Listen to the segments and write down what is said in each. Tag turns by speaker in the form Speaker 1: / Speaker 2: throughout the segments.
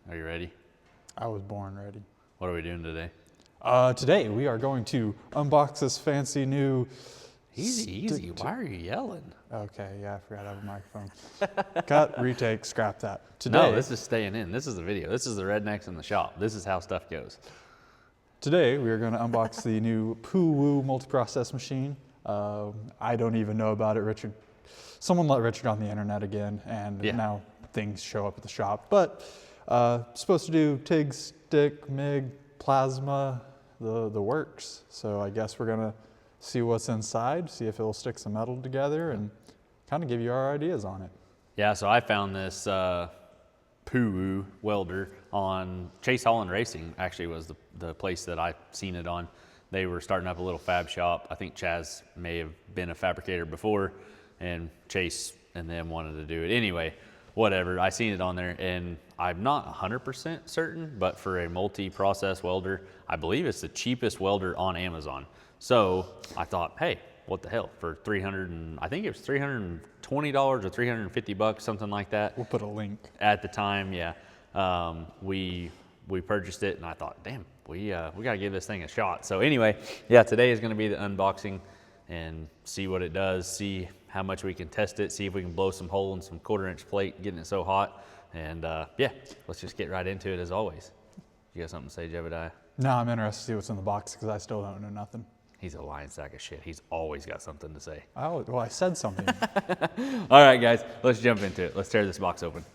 Speaker 1: Are you ready?
Speaker 2: I was born ready.
Speaker 1: What are we doing today?
Speaker 2: Today we are going to unbox this fancy new...
Speaker 1: Easy. Why are you yelling?
Speaker 2: Okay, yeah, I forgot I have a microphone. Cut, retake, scrap that. Today,
Speaker 1: No, this is staying in. This is the video. This is the rednecks in the shop. This is how stuff goes.
Speaker 2: Today we are going to unbox the new PUWU multiprocess machine. I don't even know about it. Someone let Richard on the internet again, and now things show up at the shop. But supposed to do TIG, stick, MIG, plasma, the works. So I guess we're gonna see what's inside, see if it'll stick some metal together, and kind of give you our ideas on it.
Speaker 1: Yeah, so I found this PUWU welder on Chase Holland Racing. Actually, was the place that I seen it on. They were starting up a little fab shop. I think Chaz may have been a fabricator before, and Chase and them wanted to do it anyway. Whatever, I seen it on there, and I'm not 100% certain, but for a multi-process welder, I believe it's the cheapest welder on Amazon. So I thought, hey, what the hell, for I think it was $320 or $350, something like that.
Speaker 2: We'll put a link.
Speaker 1: At the time, yeah. We purchased it, and I thought, damn, we gotta give this thing a shot. So anyway, yeah, today is gonna be the unboxing and see what it does, see how much we can test it, see if we can blow some hole in some 1/4-inch plate, getting it so hot. And yeah, let's just get right into it as always. You got something to say, Jebediah?
Speaker 2: No, I'm interested to see what's in the box because I still don't know nothing.
Speaker 1: He's a lying sack of shit. He's always got something to say.
Speaker 2: Oh, well, I said something.
Speaker 1: All right, guys, let's jump into it. Let's tear this box open.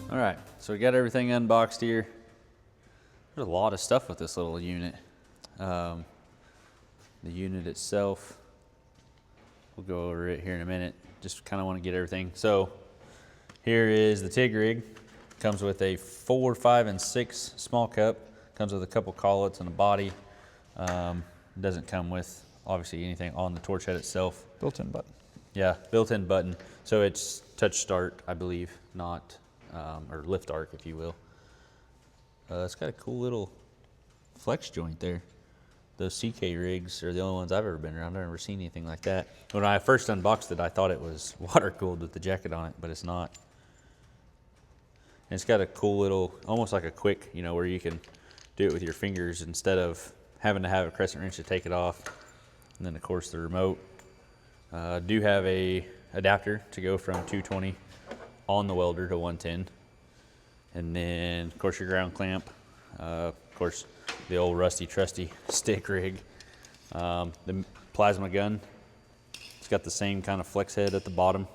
Speaker 1: All right, so we got everything unboxed here. There's a lot of stuff with this little unit. The unit itself, we'll go over it here in a minute. Just kind of want to get everything. So here is the TIG rig. Comes with a 4, 5, and 6 small cup. Comes with a couple collets and a body. Doesn't come with obviously anything on the torch head itself.
Speaker 2: Built-in button. Yeah,
Speaker 1: built-in button. So it's touch start, I believe, not or lift arc, if you will. It's got a cool little flex joint there. Those CK rigs are the only ones I've ever been around. I've never seen anything like that. When I first unboxed it, I thought it was water cooled with the jacket on it, but it's not. And it's got a cool little, almost like a quick, you know, where you can do it with your fingers instead of having to have a crescent wrench to take it off. And then of course the remote. Do have a adapter to go from 220 on the welder to 110. And then of course your ground clamp. Of course the old rusty trusty stick rig. The plasma gun. It's got the same kind of flex head at the bottom.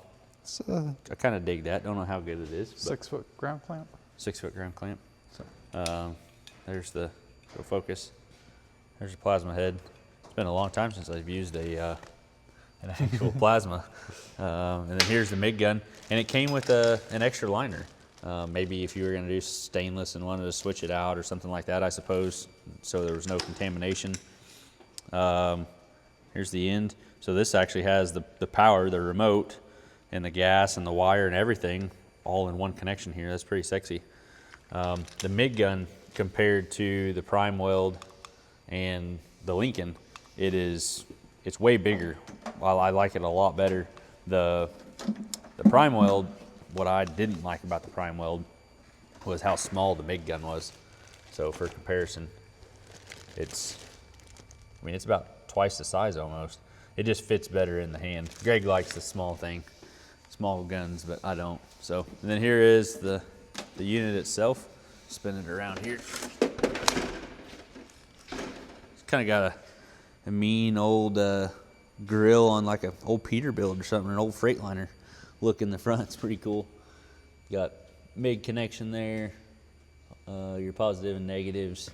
Speaker 1: I kind of dig that. Don't know how good it is.
Speaker 2: 6-foot ground clamp.
Speaker 1: 6-foot ground clamp. So, there's the go focus. There's the plasma head. It's been a long time since I've used an actual plasma. And then here's the MIG gun, and it came with an extra liner. Maybe if you were going to do stainless and wanted to switch it out or something like that, I suppose, so there was no contamination. Here's the end. So this actually has the power, the remote, and the gas and the wire and everything all in one connection here. That's pretty sexy. The MIG gun compared to the Prime Weld and the Lincoln, it's way bigger. While I like it a lot better, the Prime Weld, what I didn't like about the Prime Weld was how small the MIG gun was. So for comparison, it's about twice the size almost. It just fits better in the hand. Greg likes the small guns, but I don't. So, and then here is the unit itself. Spin it around here. It's kind of got a mean old grill on like an old Peterbilt or something, an old Freightliner. look in the front. It's pretty cool. Got MIG connection there, your positive and negatives.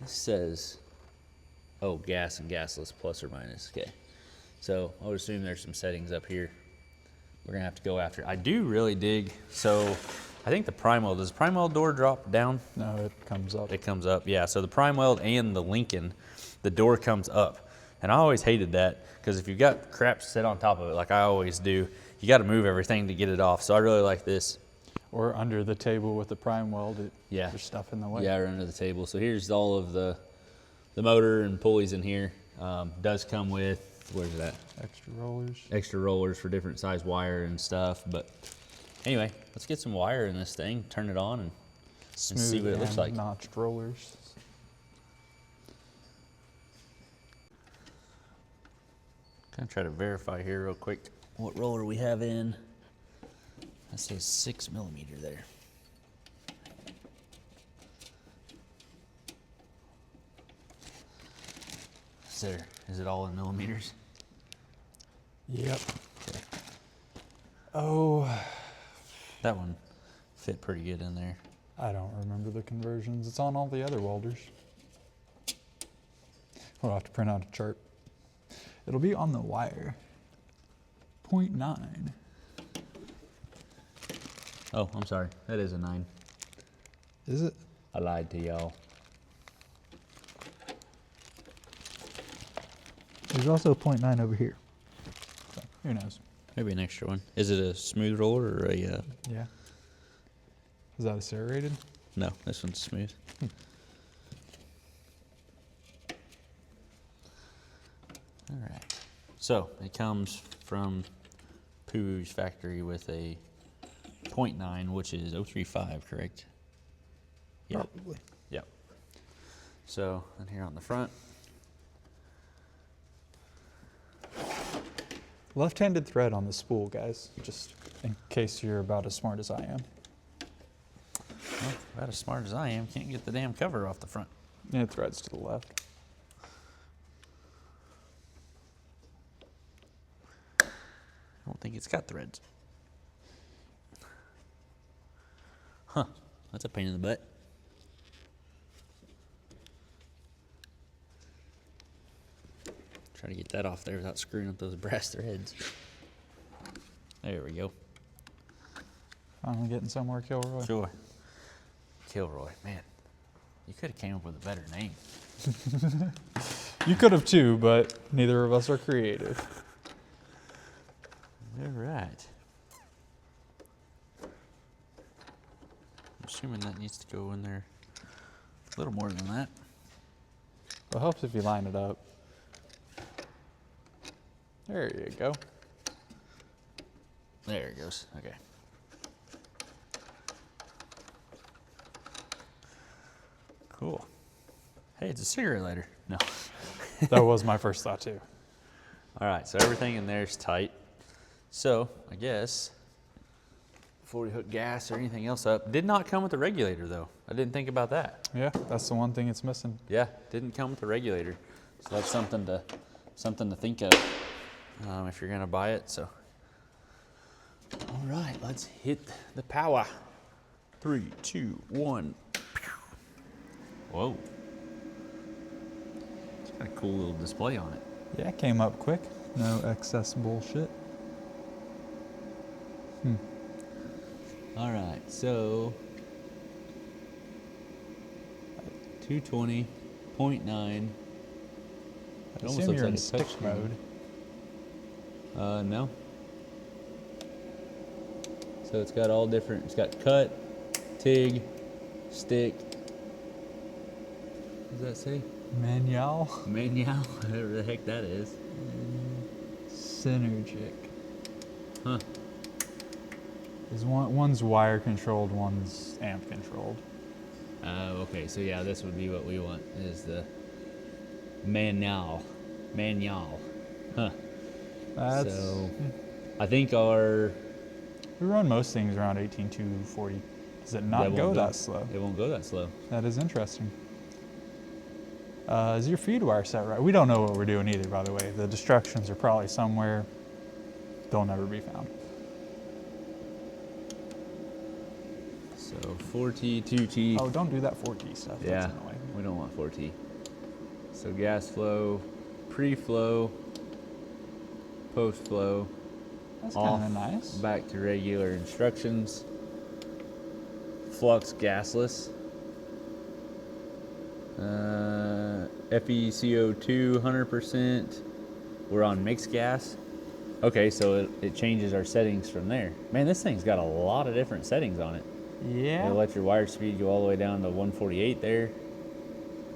Speaker 1: This says, oh, gas and gasless, plus or minus. Okay, so I would assume there's some settings up here we're gonna have to go after. I do really dig, so I think the prime weld, does the prime weld door drop down?
Speaker 2: No, it comes up.
Speaker 1: It comes up, yeah. So the prime weld and the Lincoln, the door comes up. And I always hated that, because if you've got crap set on top of it, like I always do, you gotta move everything to get it off. So I really like this.
Speaker 2: Or under the table with the prime weld, there's stuff in the way.
Speaker 1: Yeah, or under the table. So here's all of the motor and pulleys in here. Does come with, where's that?
Speaker 2: Extra rollers.
Speaker 1: Extra rollers for different size wire and stuff. But anyway, let's get some wire in this thing, turn it on, and see what it looks like.
Speaker 2: Notched rollers.
Speaker 1: Gonna try to verify here real quick what roller we have in. That says 6 millimeter there. Is it all in millimeters?
Speaker 2: Yep.
Speaker 1: Okay.
Speaker 2: Oh.
Speaker 1: That one fit pretty good in there.
Speaker 2: I don't remember the conversions. It's on all the other welders. We'll have to print out a chart. It'll be on the wire. 0.9.
Speaker 1: Oh, I'm sorry. That is a 9.
Speaker 2: Is it?
Speaker 1: I lied to y'all.
Speaker 2: There's also a 0.9 over here. So, who knows?
Speaker 1: Maybe an extra one. Is it a smooth roller or a...
Speaker 2: Yeah. Is that a serrated?
Speaker 1: No, this one's smooth. All right. So it comes from PUWU's factory with a 0.9, which is 035, correct? Yeah.
Speaker 2: Probably.
Speaker 1: Yep. So, and here on the front.
Speaker 2: Left-handed thread on the spool, guys, just in case you're about as smart as I am.
Speaker 1: Well, about as smart as I am, can't get the damn cover off the front.
Speaker 2: Yeah, it threads to the left.
Speaker 1: I don't think it's got threads. Huh, that's a pain in the butt. Try to get that off there without screwing up those brass threads. There we go.
Speaker 2: I'm getting somewhere, Kilroy.
Speaker 1: Sure. Kilroy, man. You could have came up with a better name.
Speaker 2: You could have too, but neither of us are creative.
Speaker 1: All right. I'm assuming that needs to go in there a little more than that.
Speaker 2: It helps if you line it up. There you go.
Speaker 1: There it goes. Okay. Cool. Hey, it's a cigarette lighter. No.
Speaker 2: That was my first thought too.
Speaker 1: All right, so everything in there is tight. So I guess before we hook gas or anything else up, did not come with a regulator though. I didn't think about that.
Speaker 2: Yeah, that's the one thing it's missing.
Speaker 1: Yeah, didn't come with a regulator. So that's something to think of if you're gonna buy it. So, all right, let's hit the power. 3, 2, 1. Whoa. It's got a cool little display on it.
Speaker 2: Yeah, it came up quick. No excess bullshit.
Speaker 1: All right, so 220.9.
Speaker 2: I assume you're in stick mode.
Speaker 1: No. So it's got all different, it's got cut, TIG, stick. What does that say?
Speaker 2: Manual.
Speaker 1: Manual, whatever the heck that is.
Speaker 2: Synergic.
Speaker 1: Huh.
Speaker 2: Is one's wire controlled, one's amp controlled.
Speaker 1: Okay, so yeah, this would be what we want, is the manual. Huh. So, I think
Speaker 2: we run most things around 18,240. Does it not go that slow?
Speaker 1: It won't go that slow.
Speaker 2: That is interesting. Is your feed wire set right? We don't know what we're doing either, by the way. The instructions are probably somewhere they'll never be found.
Speaker 1: So 4T, 2T.
Speaker 2: Oh, don't do that 4T stuff.
Speaker 1: Yeah,
Speaker 2: That's annoying.
Speaker 1: we don't want 4T. So gas flow, pre-flow, post-flow.
Speaker 2: That's
Speaker 1: off,
Speaker 2: kind of nice.
Speaker 1: back to regular instructions. Flux gasless. FeCO2 100%. We're on mixed gas. Okay, so it changes our settings from there. Man, this thing's got a lot of different settings on it.
Speaker 2: Yeah.
Speaker 1: It'll let your wire speed go all the way down to 148 there.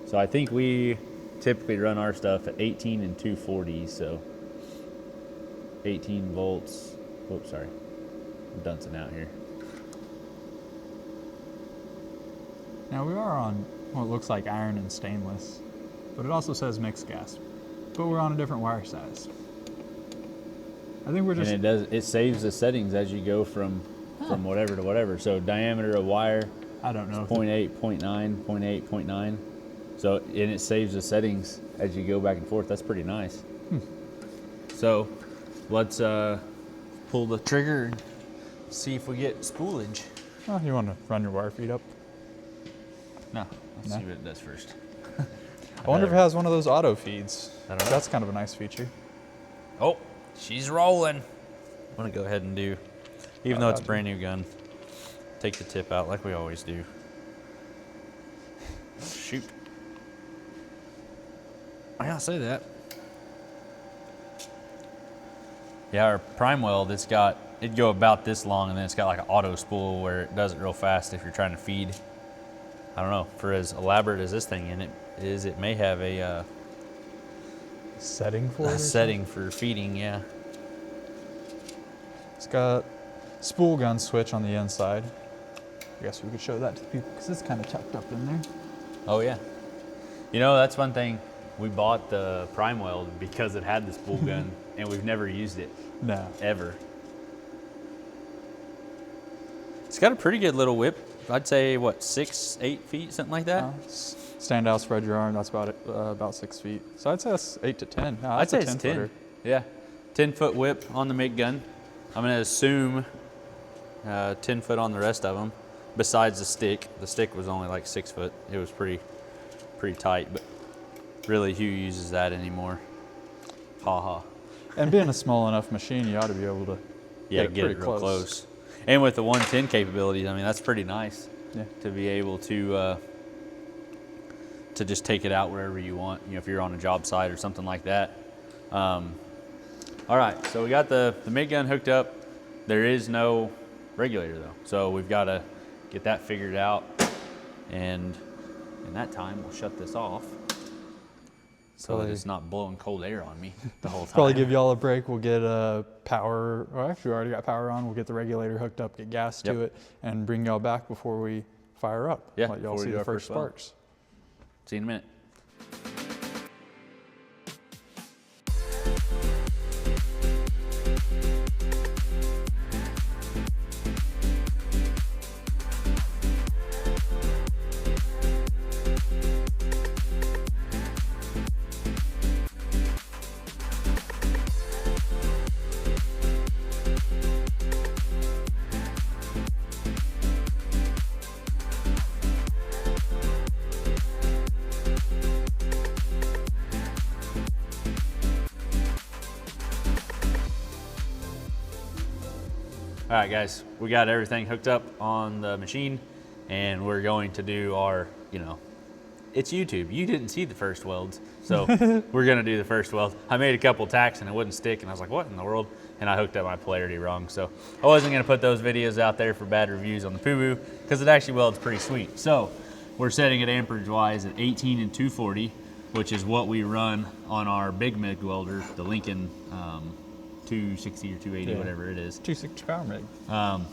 Speaker 1: So I think we typically run our stuff at 18 and 240, so 18 volts. Oops, sorry. I'm duncing out here.
Speaker 2: Now we are on what looks like iron and stainless, but it also says mixed gas. But we're on a different wire size. I think we're just.
Speaker 1: And it saves the settings as you go from whatever to whatever. So diameter of wire,
Speaker 2: I don't know.
Speaker 1: 0.8, 0.9, 0.8, 0.9. So, and it saves the settings as you go back and forth. That's pretty nice. So let's pull the trigger and see if we get spoolage.
Speaker 2: Oh, you want to run your wire feed up?
Speaker 1: No, let's
Speaker 2: No?
Speaker 1: see what it does first.
Speaker 2: I wonder if it has one of those auto feeds.
Speaker 1: I don't know.
Speaker 2: That's kind of a nice feature.
Speaker 1: Oh, she's rolling. I'm gonna go ahead and do, even though it's a
Speaker 2: gotcha.
Speaker 1: brand new gun, take the tip out like we always do. Shoot. I gotta say that. Yeah, our prime weld, it'd go about this long, and then it's got like an auto spool where it does it real fast if you're trying to feed. I don't know, for as elaborate as this thing it may have a
Speaker 2: Setting for it? or
Speaker 1: setting for feeding, yeah.
Speaker 2: something? It's got spool gun switch on the inside. I guess we could show that to the people because it's kind of tucked up in there.
Speaker 1: Oh yeah. You know, that's one thing. We bought the prime weld because it had the spool gun, and we've never used it,
Speaker 2: No.
Speaker 1: ever. It's got a pretty good little whip. I'd say, what, 6, 8 feet, something like that?
Speaker 2: Stand out, spread your arm. That's about it, about 6 feet. So I'd say that's 8 to 10. No,
Speaker 1: I'd
Speaker 2: that's a
Speaker 1: say it's 10.
Speaker 2: footer.
Speaker 1: Yeah. 10-foot whip on the MIG gun. I'm going to assume 10 foot on the rest of them, besides the stick. The stick was only like 6 foot. It was pretty tight, but really who uses that anymore? Ha ha.
Speaker 2: And being a small enough machine, you ought to be able to
Speaker 1: Yeah, get it
Speaker 2: pretty
Speaker 1: real close. And with the 110 capabilities, I mean, that's pretty nice.
Speaker 2: Yeah.
Speaker 1: To be able to just take it out wherever you want, you know, if you're on a job site or something like that. All right, so we got the MIG gun hooked up. There is no regulator though, so we've got to get that figured out. And in that time, we'll shut this off so that it's not blowing cold air on me the whole time.
Speaker 2: Probably give y'all a break. We'll get power, or actually we already got power on. We'll get the regulator hooked up, get gas to it, and bring y'all back before we fire up.
Speaker 1: Yeah,
Speaker 2: Let y'all
Speaker 1: before we
Speaker 2: see
Speaker 1: do
Speaker 2: the
Speaker 1: our
Speaker 2: first
Speaker 1: first weld.
Speaker 2: sparks.
Speaker 1: See you in a minute. All right, guys, we got everything hooked up on the machine, and we're going to do our, you know, it's YouTube. You didn't see the first welds, so we're gonna do the first weld. I made a couple tacks and it wouldn't stick, and I was like, what in the world? And I hooked up my polarity wrong, so I wasn't gonna put those videos out there for bad reviews on the PUWU, because it actually welds pretty sweet. So we're setting it amperage-wise at 18 and 240, which is what we run on our big MIG welder, the Lincoln 260 or 280,
Speaker 2: Yeah.
Speaker 1: whatever it is.
Speaker 2: 260 power MIG.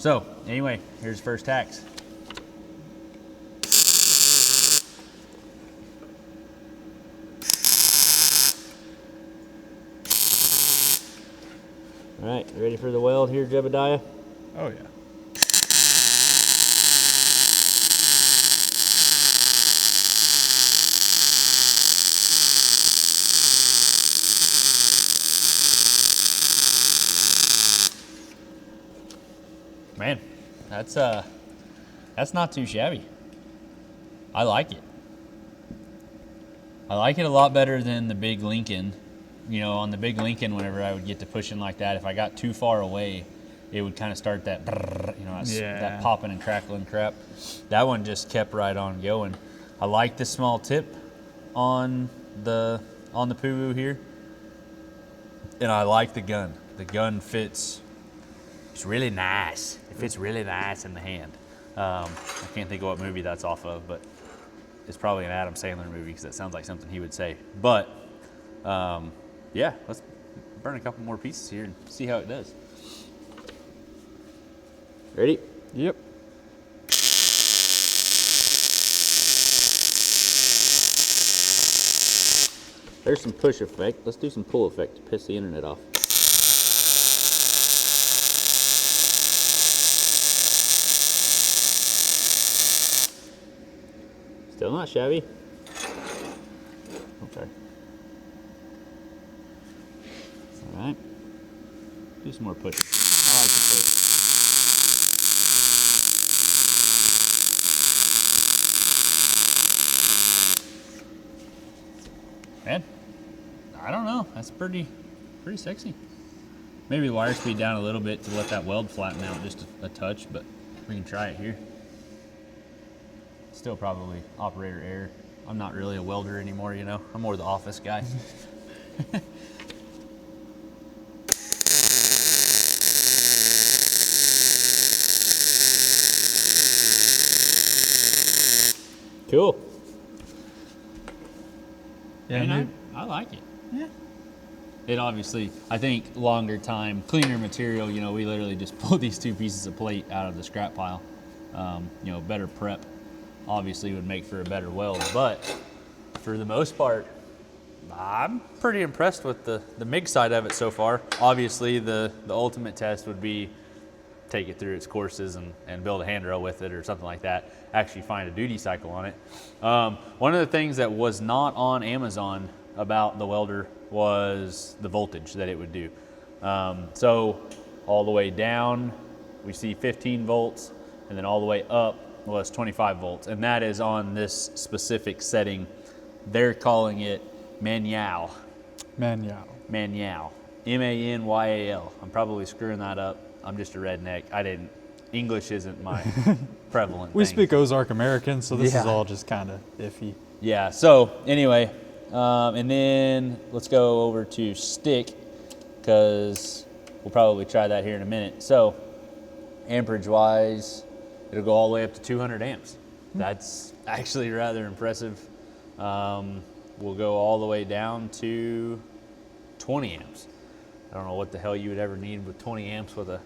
Speaker 1: So anyway, here's the first tacks. All right, ready for the weld here, Jebediah?
Speaker 2: Oh yeah.
Speaker 1: Man, that's not too shabby. I like it. I like it a lot better than the big Lincoln. You know, on the big Lincoln, whenever I would get to pushing like that, if I got too far away, it would kind of start that, you know, that popping and crackling crap. That one just kept right on going. I like the small tip on the PUWU here, and I like the gun. The gun fits. It's really nice. It fits really nice in the hand. I can't think of what movie that's off of, but it's probably an Adam Sandler movie because that sounds like something he would say. But yeah, let's burn a couple more pieces here and see how it does. Ready?
Speaker 2: Yep.
Speaker 1: There's some push effect. Let's do some pull effect to piss the internet off. Still not shabby. Okay. All right. Do some more push. I like the push. Man, I don't know. That's pretty sexy. Maybe wire speed down a little bit to let that weld flatten out just a touch, but we can try it here. Still probably operator error. I'm not really a welder anymore, you know. I'm more the office guy. Cool.
Speaker 2: Yeah,
Speaker 1: and I like it.
Speaker 2: Yeah.
Speaker 1: It obviously, I think longer time, cleaner material, you know, we literally just pulled these two pieces of plate out of the scrap pile. You know, better prep obviously would make for a better weld, but for the most part, I'm pretty impressed with the MIG side of it so far. Obviously, the ultimate test would be take it through its courses and build a handrail with it or something like that, actually find a duty cycle on it. One of the things that was not on Amazon about the welder was the voltage that it would do. So all the way down, we see 15 volts, and then all the way up was 25 volts. And that is on this specific setting. They're calling it Manyal.
Speaker 2: Manyal.
Speaker 1: Manyal. M-A-N-Y-A-L. I'm probably screwing that up. I'm just a redneck. English isn't my prevalent
Speaker 2: We
Speaker 1: thing.
Speaker 2: speak Ozark American, so this is all just kind of iffy.
Speaker 1: Yeah, so anyway, and then let's go over to stick, because we'll probably try that here in a minute. So amperage-wise, it'll go all the way up to 200 amps. That's actually rather impressive. We'll go all the way down to 20 amps. I don't know what the hell you would ever need with 20 amps with a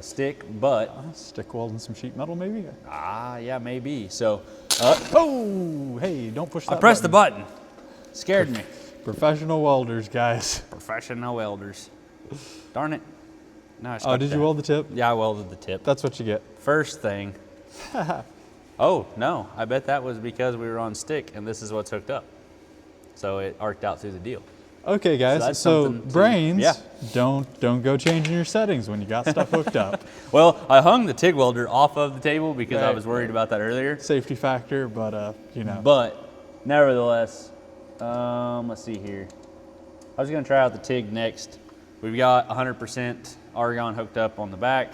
Speaker 1: stick, but
Speaker 2: stick welding some sheet metal, maybe.
Speaker 1: Yeah, maybe. So,
Speaker 2: oh, hey, don't push that.
Speaker 1: I pressed the button. Scared me.
Speaker 2: Professional welders, guys.
Speaker 1: Professional welders. Darn it. No,
Speaker 2: Oh, did you weld the tip?
Speaker 1: Yeah, I welded the tip.
Speaker 2: That's what you get.
Speaker 1: First thing. Oh no, I bet that was because we were on stick, and this is what's hooked up. So it arced out through the deal.
Speaker 2: Okay, guys. So brains, don't go changing your settings when you got stuff hooked up.
Speaker 1: Well, I hung the TIG welder off of the table because I was worried about that earlier.
Speaker 2: Safety factor, but you know.
Speaker 1: But nevertheless, let's see here. I was gonna try out the TIG next. We've got 100% argon hooked up on the back.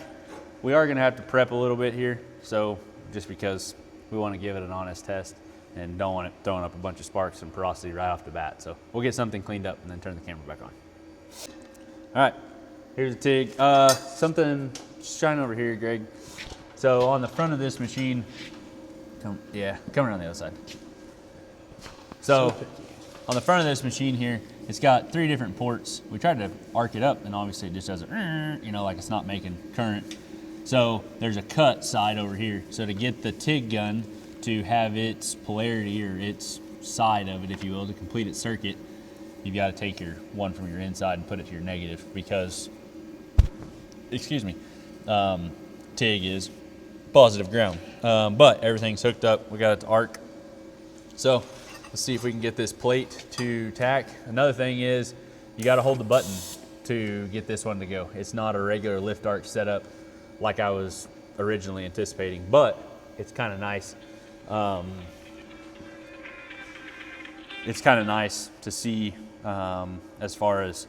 Speaker 1: We are gonna have to prep a little bit here, so just because we want to give it an honest test and don't want it throwing up a bunch of sparks and porosity right off the bat. So we'll get something cleaned up and then turn the camera back on. All right, here's the TIG. Something, shine over here, Greg. So on the front of this machine, come around the other side. So on the front of this machine here, it's got 3 different ports. We tried to arc it up, and obviously it just does a, you know, like it's not making current. So there's a cut side over here. So to get the TIG gun to have its polarity, or its side of it, if you will, to complete its circuit, you've got to take your one from your inside and put it to your negative, because, excuse me, TIG is positive ground. But everything's hooked up. We got it to arc. So let's see if we can get this plate to tack. Another thing is you got to hold the button to get this one to go. It's not a regular lift arc setup like I was originally anticipating, but it's kind of nice. It's kind of nice to see as far as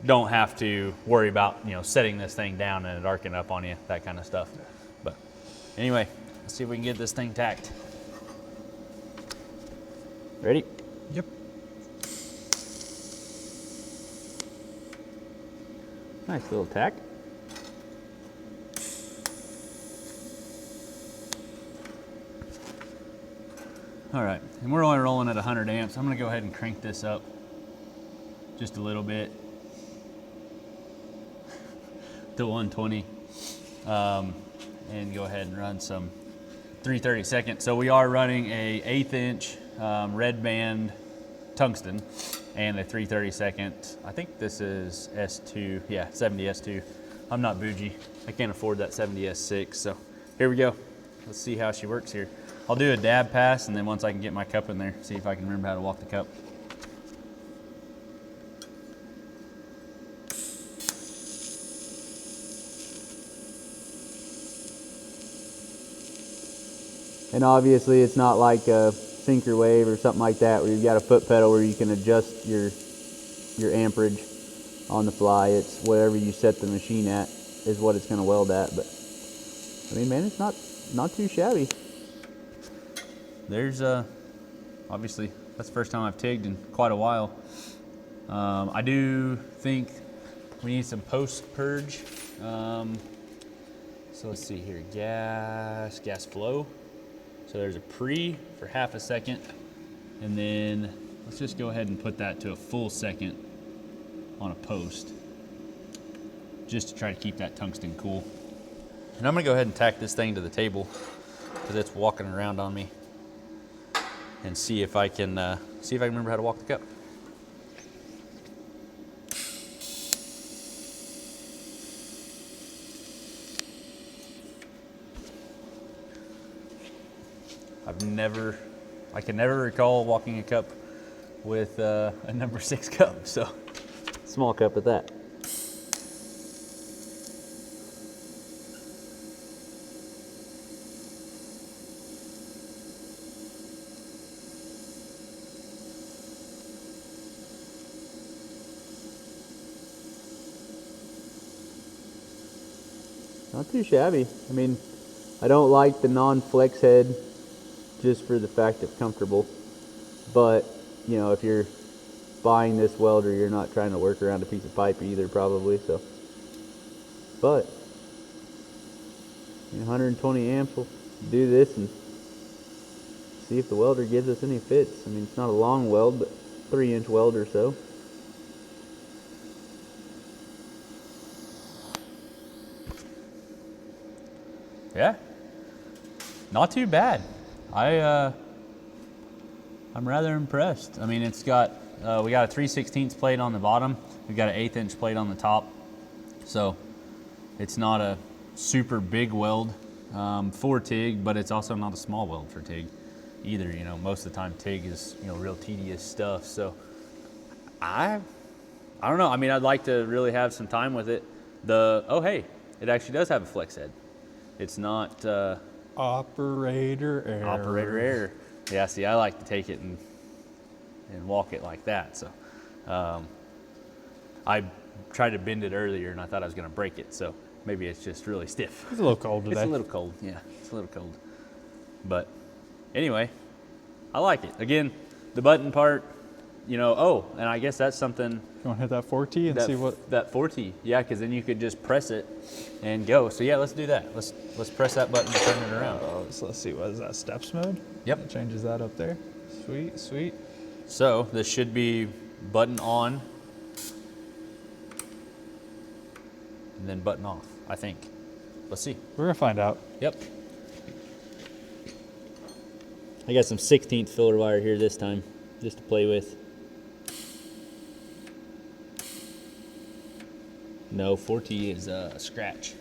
Speaker 1: don't have to worry about, you know, setting this thing down and it arcing up on you, that kind of stuff. But anyway, let's see if we can get this thing tacked. Ready?
Speaker 2: Yep.
Speaker 1: Nice little tack. All right, and we're only rolling at 100 amps. I'm gonna go ahead and crank this up just a little bit to 120, and go ahead and run some 3/32. So we are running a 1/8 inch red band tungsten and a 3/32. I think this is S2, yeah, 70 S2. I'm not bougie. I can't afford that 70 S6. So here we go. Let's see how she works here. I'll do a dab pass, and then once I can get my cup in there, see if I can remember how to walk the cup.
Speaker 3: And obviously it's not like a sinker wave or something like that where you've got a foot pedal where you can adjust your amperage on the fly. It's whatever you set the machine at is what it's going to weld at. But I mean, man, it's not too shabby.
Speaker 1: There's obviously that's the first time I've tigged in quite a while. I do think we need some post purge. So let's see here, gas flow. So there's a pre for half a second, and then let's just go ahead and put that to a full second on a post, just to try to keep that tungsten cool. And I'm gonna go ahead and tack this thing to the table because it's walking around on me, and see if I can remember how to walk the cup. I can never recall walking a cup with a number 6 cup, so.
Speaker 3: Small cup at that. Not too shabby. I mean, I don't like the non-flex head just for the fact it's comfortable. But, you know, if you're buying this welder, you're not trying to work around a piece of pipe either, probably. So, but 120 amps will do this and see if the welder gives us any fits. I mean, it's not a long weld, but 3-inch weld or so.
Speaker 1: Yeah, not too bad. I'm rather impressed. I mean, it's got we got a 3/16 plate on the bottom. We've got an 1/8 inch plate on the top. So it's not a super big weld for TIG, but it's also not a small weld for TIG either. You know, most of the time TIG is, you know, real tedious stuff. So I don't know. I mean, I'd like to really have some time with it. Oh hey, it actually does have a flex head. It's not
Speaker 2: Operator error.
Speaker 1: Operator error. Yeah, see, I like to take it and walk it like that. So I tried to bend it earlier and I thought I was going to break it. So maybe it's just really stiff.
Speaker 2: It's a little cold today.
Speaker 1: It's a little cold. Yeah, it's a little cold. But anyway, I like it. Again, the button part, you know, oh, and I guess that's something.
Speaker 2: You want to hit that 4T and see what?
Speaker 1: That 4T, yeah, because then you could just press it and go. So yeah, let's do that. Let's press that button and turn it around.
Speaker 2: So let's see, what is that, steps mode?
Speaker 1: Yep.
Speaker 2: It changes that up there. Sweet, sweet.
Speaker 1: So this should be button on and then button off, I think. Let's see.
Speaker 2: We're gonna find out.
Speaker 1: Yep.
Speaker 3: I got some 16th filler wire here this time, just to play with.
Speaker 1: No, 4T is a scratch.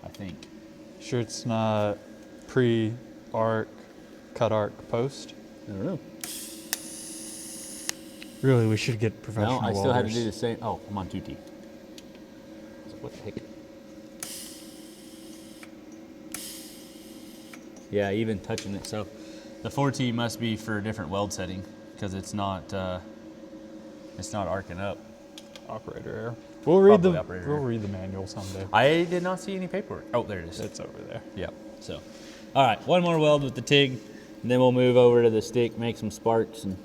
Speaker 1: I think.
Speaker 2: Sure it's not pre-arc, cut arc, post?
Speaker 1: I don't know.
Speaker 2: Really, we should get professional
Speaker 1: No, I still have to
Speaker 2: welders.
Speaker 1: do the same. Oh, I'm on 2T. What the heck? Yeah, even touching it. So the 4T must be for a different weld setting because it's not arcing up.
Speaker 2: Operator error. We'll read
Speaker 1: Probably
Speaker 2: the
Speaker 1: operator
Speaker 2: we'll
Speaker 1: error.
Speaker 2: read the manual someday.
Speaker 1: I did not see any paperwork. Oh, there it is.
Speaker 2: It's over there.
Speaker 1: Yep. So, all right, one more weld with the TIG, and then we'll move over to the stick, make some sparks, and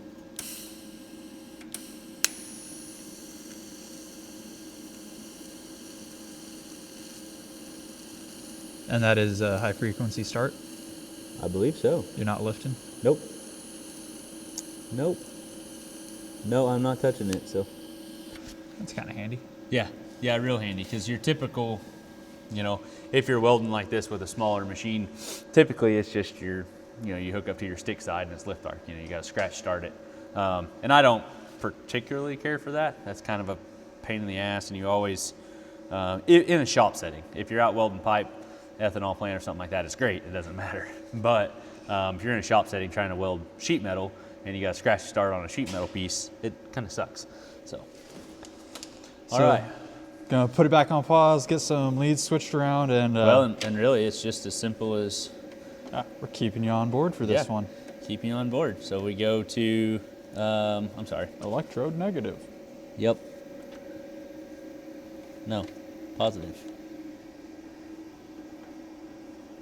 Speaker 2: And that is a high frequency start.
Speaker 1: I believe so.
Speaker 2: You're not lifting.
Speaker 1: Nope. Nope. No, I'm not touching it. So.
Speaker 2: That's kind of handy.
Speaker 1: Yeah, yeah, real handy because your typical, you know, if you're welding like this with a smaller machine, typically it's just your, you know, you hook up to your stick side and it's lift arc. You know, you got to scratch start it. And I don't particularly care for that. That's kind of a pain in the ass, and you always, in a shop setting, if you're out welding pipe, ethanol plant or something like that, it's great. It doesn't matter. But if you're in a shop setting trying to weld sheet metal and you got to scratch start on a sheet metal piece, it kind of sucks. So. All right.
Speaker 2: Gonna put it back on pause, get some leads switched around, and
Speaker 1: well, and really, it's just as simple as
Speaker 2: we're keeping you on board for this one.
Speaker 1: keep you on board. So we go to, I'm sorry.
Speaker 2: Electrode negative.
Speaker 1: Yep. No, positive.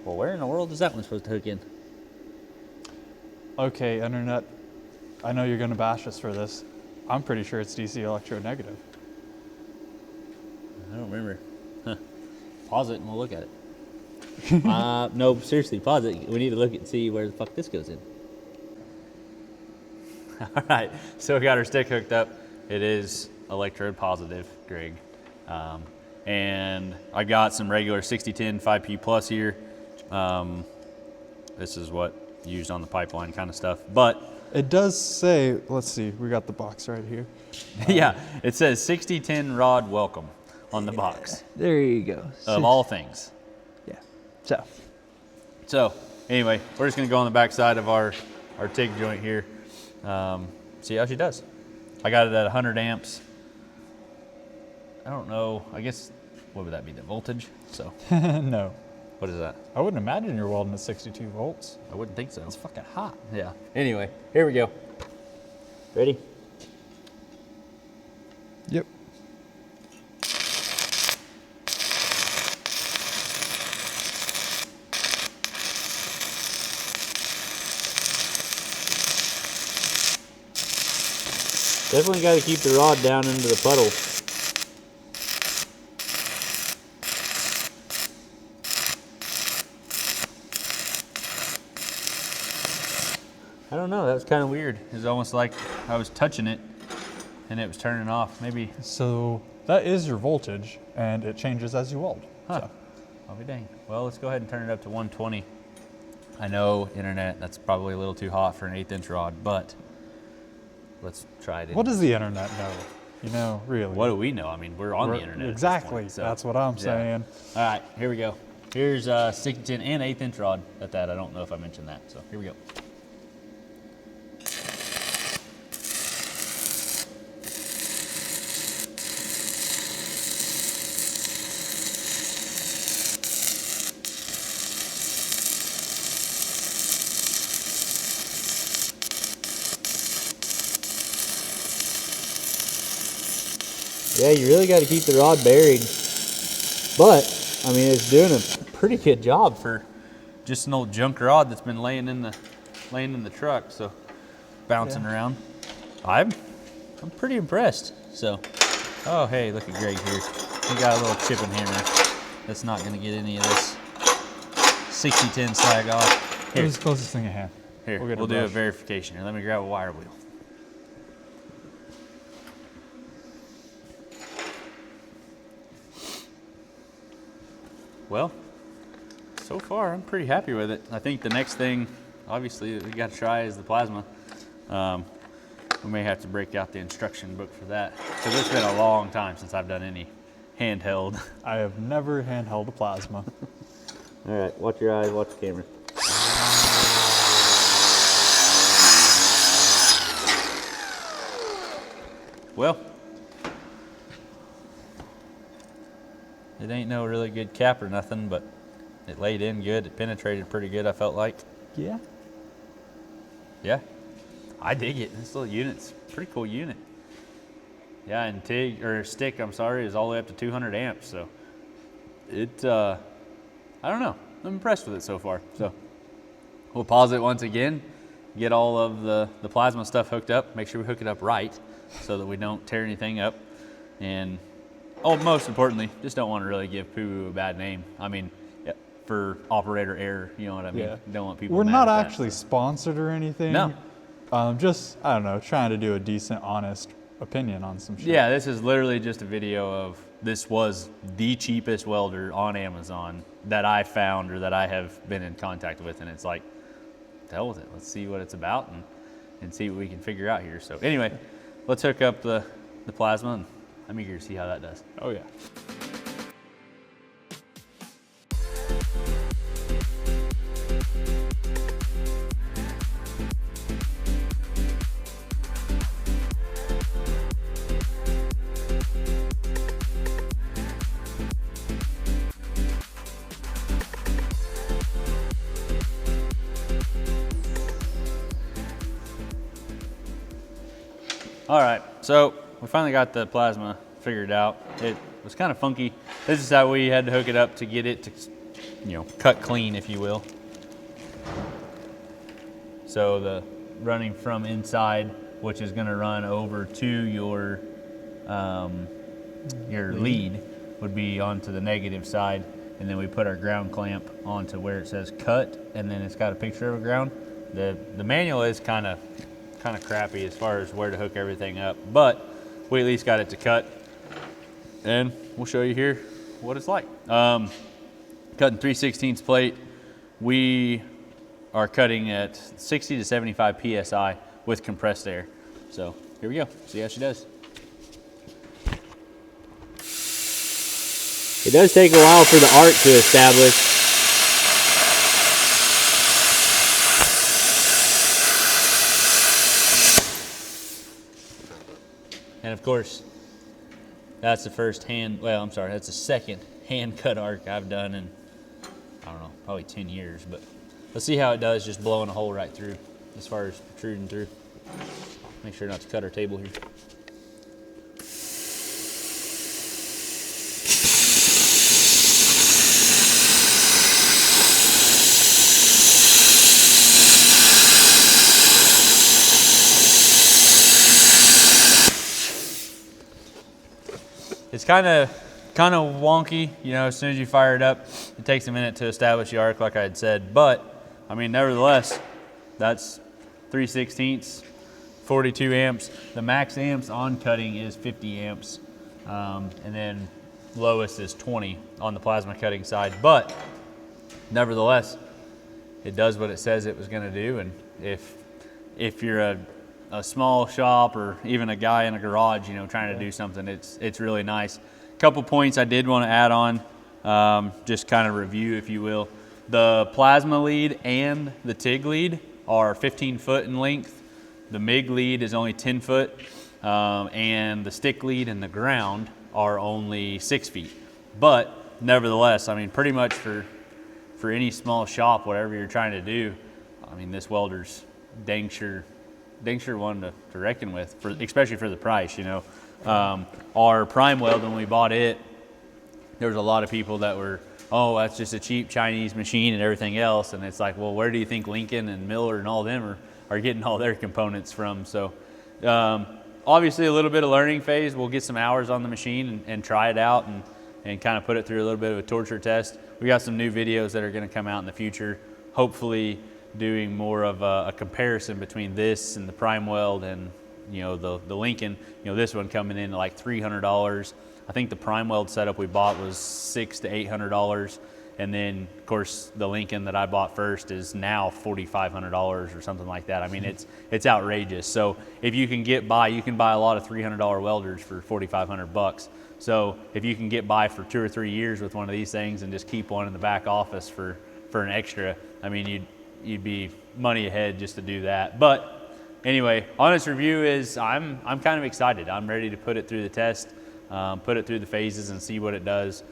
Speaker 1: Well, where in the world is that one supposed to hook in?
Speaker 2: Okay, internet. I know you're gonna bash us for this. I'm pretty sure it's DC electrode negative.
Speaker 1: I don't remember. Huh. Pause it and we'll look at it. No, seriously, pause it. We need to look and see where the fuck this goes in. All right, so we got our stick hooked up. It is electrode positive, Greg. And I got some regular 6010 5P plus here. This is what used on the pipeline kind of stuff. But
Speaker 2: it does say, let's see, we got the box right here.
Speaker 1: yeah, it says 6010 rod welcome on the box.
Speaker 3: There you go.
Speaker 1: Of all things.
Speaker 3: Yeah.
Speaker 1: So anyway, we're just gonna go on the back side of our TIG joint here. See how she does. I got it at 100 amps. I don't know, I guess, what would that be, the voltage? So,
Speaker 2: No.
Speaker 1: what is that?
Speaker 2: I wouldn't imagine you're welding at 62 volts.
Speaker 1: I wouldn't think so.
Speaker 2: It's fucking hot.
Speaker 1: Yeah. Anyway, here we go. Ready?
Speaker 2: Yep.
Speaker 3: Definitely got to keep the rod down into the puddle.
Speaker 1: I don't know, that was kind of weird. It was almost like I was touching it and it was turning off. Maybe.
Speaker 2: So that is your voltage, and it changes as you weld.
Speaker 1: Huh.
Speaker 2: So.
Speaker 1: I'll be dang. Well, let's go ahead and turn it up to 120. I know, internet, that's probably a little too hot for an 1/8 inch rod, but let's try it.
Speaker 2: What does the internet know? You know, really.
Speaker 1: What do we know? I mean, we're on the internet.
Speaker 2: Exactly.
Speaker 1: At this point, so.
Speaker 2: That's what I'm saying.
Speaker 1: All right, here we go. Here's 6010 and 1/8 inch rod at that. I don't know if I mentioned that. So here we go.
Speaker 3: Yeah, you really got to keep the rod buried. But, I mean, it's doing a pretty good job.
Speaker 1: For just an old junk rod that's been laying in the truck, so bouncing around. I'm pretty impressed. So, oh hey, look at Greg here. He got a little chipping hammer. That's not going to get any of this 6010 slag off.
Speaker 2: It
Speaker 1: Here,
Speaker 2: was the closest thing I had.
Speaker 1: here,
Speaker 2: We'll get a
Speaker 1: we'll do a
Speaker 2: brush.
Speaker 1: verification here. Let me grab a wire wheel. Well, so far I'm pretty happy with it. I think the next thing, obviously, that we got to try is the plasma. We may have to break out the instruction book for that because it's been a long time since I've done any handheld.
Speaker 2: I have never handheld a plasma.
Speaker 3: All right, watch your eyes, watch the camera.
Speaker 1: Well, It ain't no really good cap or nothing, but it laid in good. It penetrated pretty good, I felt like.
Speaker 2: Yeah.
Speaker 1: Yeah, I dig it. This little unit's a pretty cool unit. Yeah, and stick, I'm sorry, is all the way up to 200 amps. So it, I don't know. I'm impressed with it so far. So we'll pause it once again, get all of the plasma stuff hooked up, make sure we hook it up right so that we don't tear anything up. And most importantly, just don't want to really give PUWU a bad name. I mean, for operator error, you know what I mean?
Speaker 2: Yeah.
Speaker 1: Don't want people
Speaker 2: We're
Speaker 1: mad
Speaker 2: not
Speaker 1: at
Speaker 2: actually
Speaker 1: that, so.
Speaker 2: sponsored or anything.
Speaker 1: No.
Speaker 2: Just, I don't know, trying to do a decent, honest opinion on some shit.
Speaker 1: Yeah, this is literally just a video of this was the cheapest welder on Amazon that I found or that I have been in contact with, and it's like, to hell with it. Let's see what it's about and see what we can figure out here. So anyway, let's hook up the plasma, and I'm eager to see how that does.
Speaker 2: Oh yeah.
Speaker 1: All right, so we finally got the plasma figured out. It was kind of funky. This is how we had to hook it up to get it to, cut clean, if you will. So the running from inside, which is gonna run over to your lead, would be onto the negative side. And then we put our ground clamp onto where it says cut, and then it's got a picture of a ground. The manual is kind of crappy as far as where to hook everything up, but we at least got it to cut, and we'll show you here what it's like. Cutting 3/16 plate, we are cutting at 60 to 75 PSI with compressed air. So here we go, see how she does.
Speaker 3: It does take a while for the arc to establish.
Speaker 1: And of course, that's the that's the second hand cut arc I've done in, I don't know, probably 10 years, but let's see how it does just blowing a hole right through as far as protruding through. Make sure not to cut our table here. It's kind of wonky, as soon as you fire it up, it takes a minute to establish the arc like I had said, but I mean, nevertheless, that's 3/16, 42 amps. The max amps on cutting is 50 amps, and then lowest is 20 on the plasma cutting side, but nevertheless, it does what it says it was gonna do. And if you're a small shop or even a guy in a garage, trying to do something, it's really nice. Couple points I did want to add on, just kind of review, if you will. The plasma lead and the TIG lead are 15 foot in length. The MIG lead is only 10 foot, and the stick lead and the ground are only 6 feet. But nevertheless, I mean, pretty much for any small shop, whatever you're trying to do, I mean, this welder's dang sure one to reckon with, especially for the price, Our prime weld, when we bought it, there was a lot of people that were, oh, that's just a cheap Chinese machine and everything else. And it's like, well, where do you think Lincoln and Miller and all them are getting all their components from? So obviously a little bit of learning phase. We'll get some hours on the machine and try it out and kind of put it through a little bit of a torture test. We got some new videos that are going to come out in the future, hopefully doing more of a comparison between this and the prime weld and the Lincoln. This one coming in at like $300. I think the prime weld setup we bought was $600 to $800, and then of course the Lincoln that I bought first is now $4,500 or something like that. I mean, it's outrageous. So if you can get by, you can buy a lot of $300 welders for $4,500. So if you can get by for 2 or 3 years with one of these things and just keep one in the back office for an extra, I mean, you'd be money ahead just to do that. But anyway, honest review is I'm kind of excited. I'm ready to put it through the test, put it through the phases and see what it does.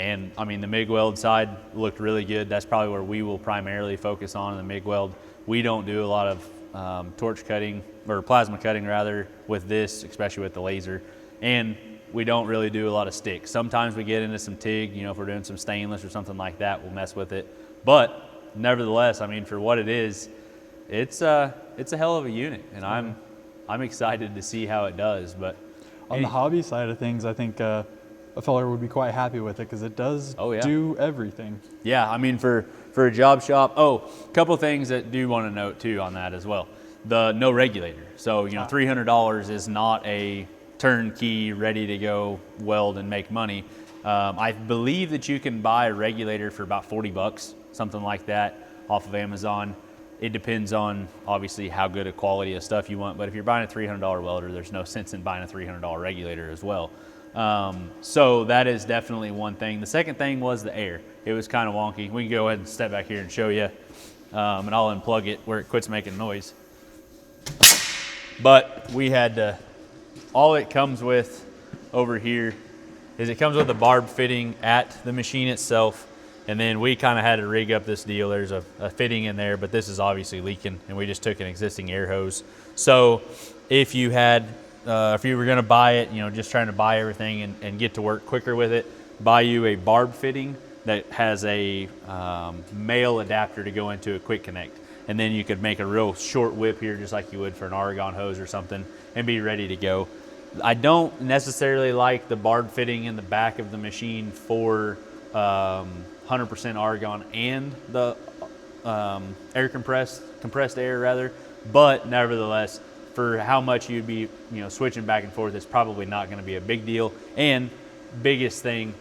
Speaker 1: And I mean, the MIG weld side looked really good. That's probably where we will primarily focus on in the MIG weld. We don't do a lot of torch cutting, or plasma cutting rather, with this, especially with the laser. And we don't really do a lot of stick. Sometimes we get into some TIG, you know, if we're doing some stainless or something like that, we'll mess with it. But nevertheless, I mean, for what it is, it's a hell of a unit, and I'm excited to see how it does. But
Speaker 2: on the hobby side of things, I think a feller would be quite happy with it because it does do everything.
Speaker 1: Yeah, I mean, for a job shop. Oh, a couple things that do want to note too on that as well. The no regulator. So, you know, $300 is not a turnkey, ready to go weld and make money. I believe that you can buy a regulator for about 40 bucks, something like that, off of Amazon. It depends on obviously how good a quality of stuff you want, but if you're buying a $300 welder, there's no sense in buying a $300 regulator as well. So that is definitely one thing. The second thing was the air. It was kind of wonky. We can go ahead and step back here and show you, and I'll unplug it where it quits making noise. But we had to, all it comes with over here is it comes with a barb fitting at the machine itself, and then we kind of had to rig up this deal. There's a fitting in there, but this is obviously leaking, and we just took an existing air hose. So if you had, if you were going to buy it, you know, just trying to buy everything and get to work quicker with it, buy you a barb fitting that has a male adapter to go into a quick connect. And then you could make a real short whip here, just like you would for an argon hose or something, and be ready to go. I don't necessarily like the barb fitting in the back of the machine for 100% argon and the compressed air rather, but nevertheless, for how much you'd be, you know, switching back and forth, it's probably not going to be a big deal. And biggest thing,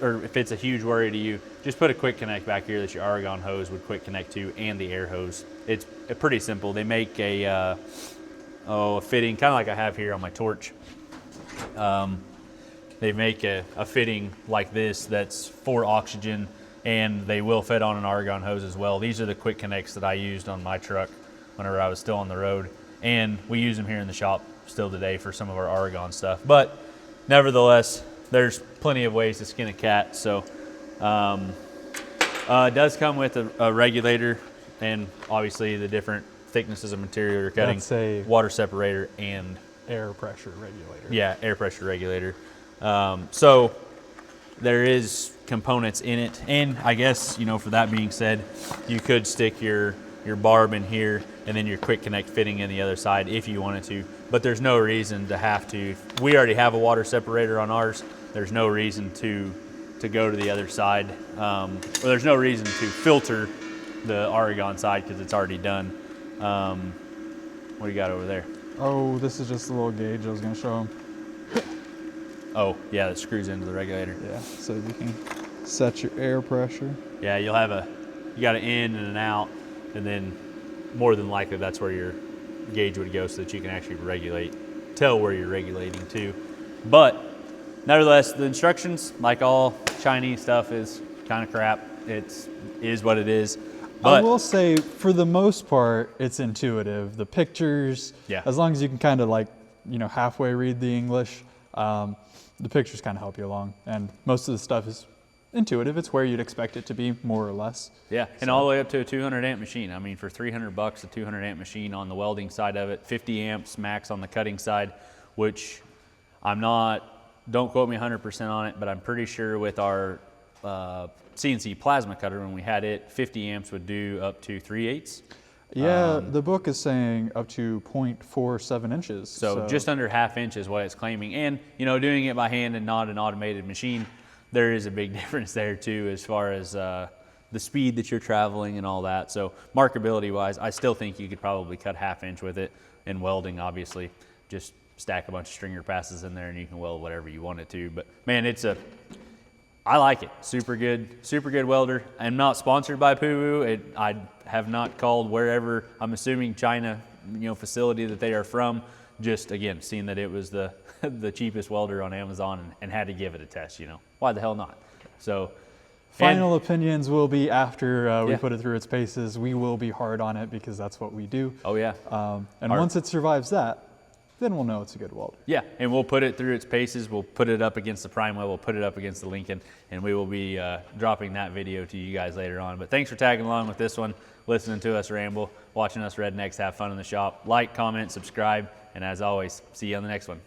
Speaker 1: or if it's a huge worry to you, just put a quick connect back here that your argon hose would quick connect to, and the air hose. It's pretty simple. They make a fitting, kind of like I have here on my torch. They make a fitting like this that's for oxygen, and they will fit on an argon hose as well. These are the quick connects that I used on my truck whenever I was still on the road, and we use them here in the shop still today for some of our argon stuff. But nevertheless, there's plenty of ways to skin a cat. So it does come with a regulator, and obviously the different thicknesses of material you're cutting.
Speaker 2: That's a
Speaker 1: water separator and
Speaker 2: air pressure regulator.
Speaker 1: Yeah, air pressure regulator. So there is components in it, and I guess, you know, for that being said, you could stick your barb in here and then your quick connect fitting in the other side if you wanted to, but there's no reason to have to. We already have a water separator on ours. There's no reason to go to the other side, or there's no reason to filter the argon side because it's already done. What do you got over there?
Speaker 2: Oh, this is just a little gauge I was going to show them.
Speaker 1: Oh, yeah, that screws into the regulator.
Speaker 2: Yeah, so you can set your air pressure.
Speaker 1: Yeah, you got an in and an out, and then more than likely that's where your gauge would go so that you can actually tell where you're regulating to. But nevertheless, the instructions, like all Chinese stuff, is kind of crap. It is what it is. But
Speaker 2: I will say, for the most part, it's intuitive. The pictures, as long as you can kind of like, you know, halfway read the English, the pictures kind of help you along. And most of the stuff is intuitive. It's where you'd expect it to be, more or less.
Speaker 1: Yeah, and all the way up to a 200 amp machine. I mean, for 300 bucks, a 200 amp machine on the welding side of it, 50 amps max on the cutting side, which don't quote me 100% on it, but I'm pretty sure with our CNC plasma cutter, when we had it, 50 amps would do up to 3/8.
Speaker 2: Yeah, the book is saying up to 0.47 inches.
Speaker 1: So just under ½ inch is what it's claiming. And, you know, doing it by hand and not an automated machine, there is a big difference there too, as far as the speed that you're traveling and all that. So markability wise, I still think you could probably cut ½ inch with it. And welding, obviously, just stack a bunch of stringer passes in there and you can weld whatever you want it to. But man, I like it. Super good welder. I'm not sponsored by PUWU. I have not called wherever, I'm assuming China, you know, facility that they are from. Just again, seeing that it was the cheapest welder on Amazon and had to give it a test, you know. Why the hell not? So
Speaker 2: final opinions will be after we put it through its paces. We will be hard on it because that's what we do.
Speaker 1: Oh yeah.
Speaker 2: And once it survives that, then we'll know it's a good welder.
Speaker 1: Yeah, and we'll put it through its paces. We'll put it up against the Prime Weld. We'll put it up against the Lincoln, and we will be dropping that video to you guys later on. But thanks for tagging along with this one, listening to us ramble, watching us rednecks have fun in the shop. Like, comment, subscribe, and as always, see you on the next one.